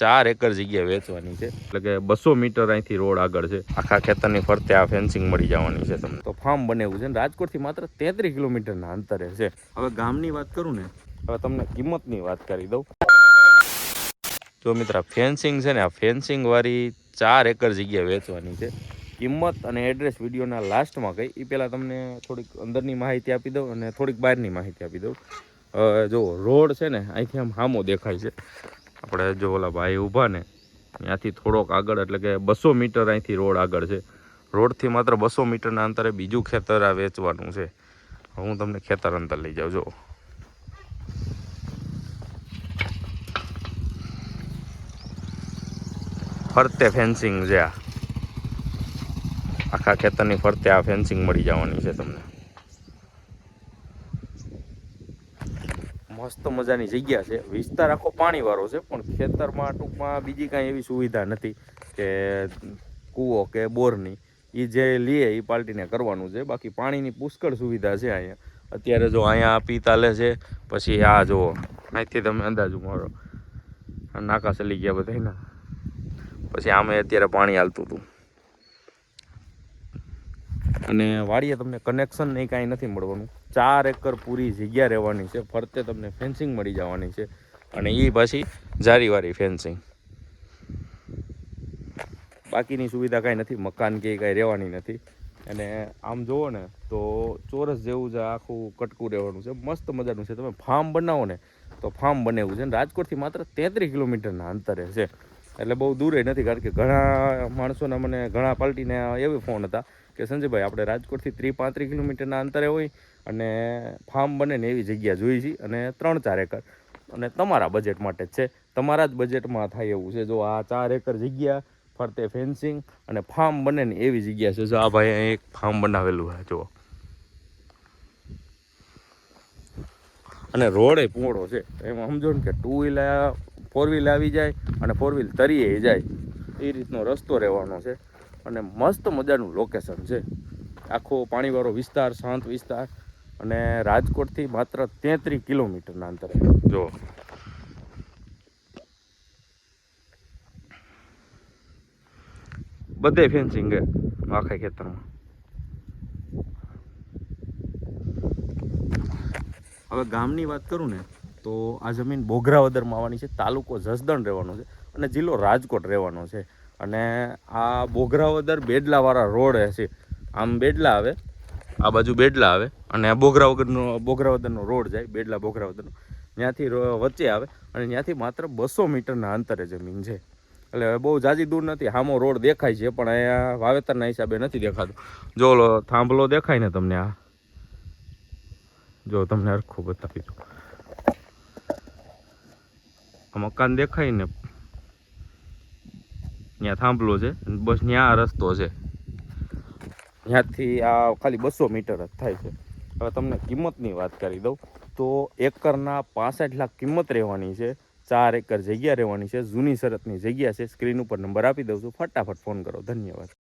4 acre જગ્યા વેચવાની છે, એટલે કે 200 મીટર અહીંથી રોડ આગળ છે. આખા ખેતરની ફરતે આ ફેન્સિંગ મળી જવાની છે તમને. તો ફાર્મ બનેવું છે ને રાજકોટથી માત્ર 33 કિલોમીટરના અંતરે છે. હવે ગામની વાત કરું ને, હવે તમને કિંમતની વાત કરી દઉં. જો મિત્ર, ફેન્સિંગ છે ને, આ ફેન્સિંગ વાળી 4 એકર જગ્યા વેચવાની છે. કિંમત અને એડ્રેસ વિડીયોના લાસ્ટમાં કહી, એ પહેલાં તમને થોડીક અંદરની માહિતી આપી દઉં અને થોડીક બહારની માહિતી આપી દઉં. જો રોડ છે ને, અહીંથી આમ સામો દેખાય છે. આપણે જો ઓલા ભાઈ ઊભા ને ત્યાંથી થોડોક આગળ, એટલે કે 200 મીટર અહીંથી રોડ આગળ છે. રોડથી માત્ર 200 મીટરના અંતરે બીજું ખેતર આ વેચવાનું છે. હું તમને ખેતર અંતર લઈ જાઉં. જો ફરતે ફેન્સિંગ છે, આખા ખેતરની ફરતે આ ફેન્સિંગ મળી જવાની છે તમને. મસ્ત મજાની જગ્યા છે. વિસ્તાર આખો પાણીવાળો છે, પણ ખેતરમાં ટૂંકમાં બીજી કાંઈ એવી સુવિધા નથી કે કૂવો કે બોરની. એ જે લે એ પાર્ટીને કરવાનું છે. બાકી પાણીની પુષ્કળ સુવિધા છે અહીંયા. અત્યારે જો અહીંયા પીતાલે છે, પછી આ જુઓ અહીંથી તમે અંદાજ મારો, નાકા ચલી ગયા બધા ને. પછી આમે અત્યારે પાણી હાલતું હતું. અને વાડીએ તમને કનેક્શન નહીં કાંઈ નથી મળવાનું. 4 એકર પૂરી જગ્યા રહેવાની છે. ફરતે તમને ફેન્સિંગ મળી જવાની છે, અને એ પાછી જારીવાળી ફેન્સિંગ. બાકીની સુવિધા કાંઈ નથી, મકાન કે કાંઈ રહેવાની નથી. અને આમ જુઓ ને તો ચોરસ જેવું જ આખું કટકું રહેવાનું છે. મસ્ત મજાનું છે. તમે ફાર્મ બનાવો ને તો ફાર્મ બનેવું છે. રાજકોટથી માત્ર 33 કિલોમીટરના અંતરે છે, એટલે બહુ દૂર નથી. કારણ કે ઘણા માણસોના, મને ઘણા પાર્ટીને એવી ફોન હતા કે સંજયભાઈ, આપણે રાજકોટથી 30-35 કિલોમીટરના અંતરે હોય અને ફાર્મ બને ને એવી જગ્યા જોઈ છે, અને 3-4 એકર, અને તમારા બજેટ માટે જ છે. તમારા જ બજેટમાં થાય એવું છે. જો આ 4 એકર જગ્યા, ફરતે ફેન્સિંગ અને ફાર્મ બને ને એવી જગ્યા છે. જો આ ભાઈ અહીં એક ફાર્મ બનાવેલું છે જુઓ, અને રોડ એ પહોળો છે. એમાં સમજો ને કે 2 વ્હીલ 4 વ્હીલ આવી જાય અને 4 વ્હીલ તરીએ જાય એ રીતનો રસ્તો રહેવાનો છે. અને મસ્ત મજાનું લોકેશન છે. આખો પાણીવાળો વિસ્તાર, શાંત વિસ્તાર, અને રાજકોટથી માત્ર 33 કિલોમીટરના અંતરે. જો બધે ફેન્સિંગ છે આખા ખેતરમાં. હવે ગામની વાત કરું ને તો આ જમીન બોઘરાવદરમાં આવવાની છે. તાલુકો જસદણ રહેવાનો છે અને જિલ્લો રાજકોટ રહેવાનો છે. અને આ બોઘરાવદર બેડલાવાળા રોડ છે. આમ બેડલા આવે, આ બાજુ બેડલા આવે, અને આ બોઘરાવદરનો રોડ જાય, બેડલા બોઘરાવદરનો, ત્યાંથી વચ્ચે આવે. અને ત્યાંથી માત્ર 200 મીટરના અંતરે જમીન છે. એટલે બહુ જાજી દૂર નથી. સામો રોડ દેખાય છે, પણ અહીંયા વાવેતરના હિસાબે નથી દેખાતું. જો થાંભલો દેખાય ને તમને, આ જો તમને હરખું બતાવી દઉં, આ મકાન દેખાય ને, ત્યાં થાંભલો છે, બસ ત્યાં રસ્તો છે. ત્યાંથી આ ખાલી 200 મીટર જ થાય છે. હવે તમને કિંમતની વાત કરી દઉં તો એકરના 65 લાખ કિંમત રહેવાની છે. 4 એકર જગ્યા રહેવાની છે. જૂની શરતની જગ્યા છે. સ્ક્રીન ઉપર નંબર આપી દઉં છું, ફટાફટ ફોન કરો. ધન્યવાદ.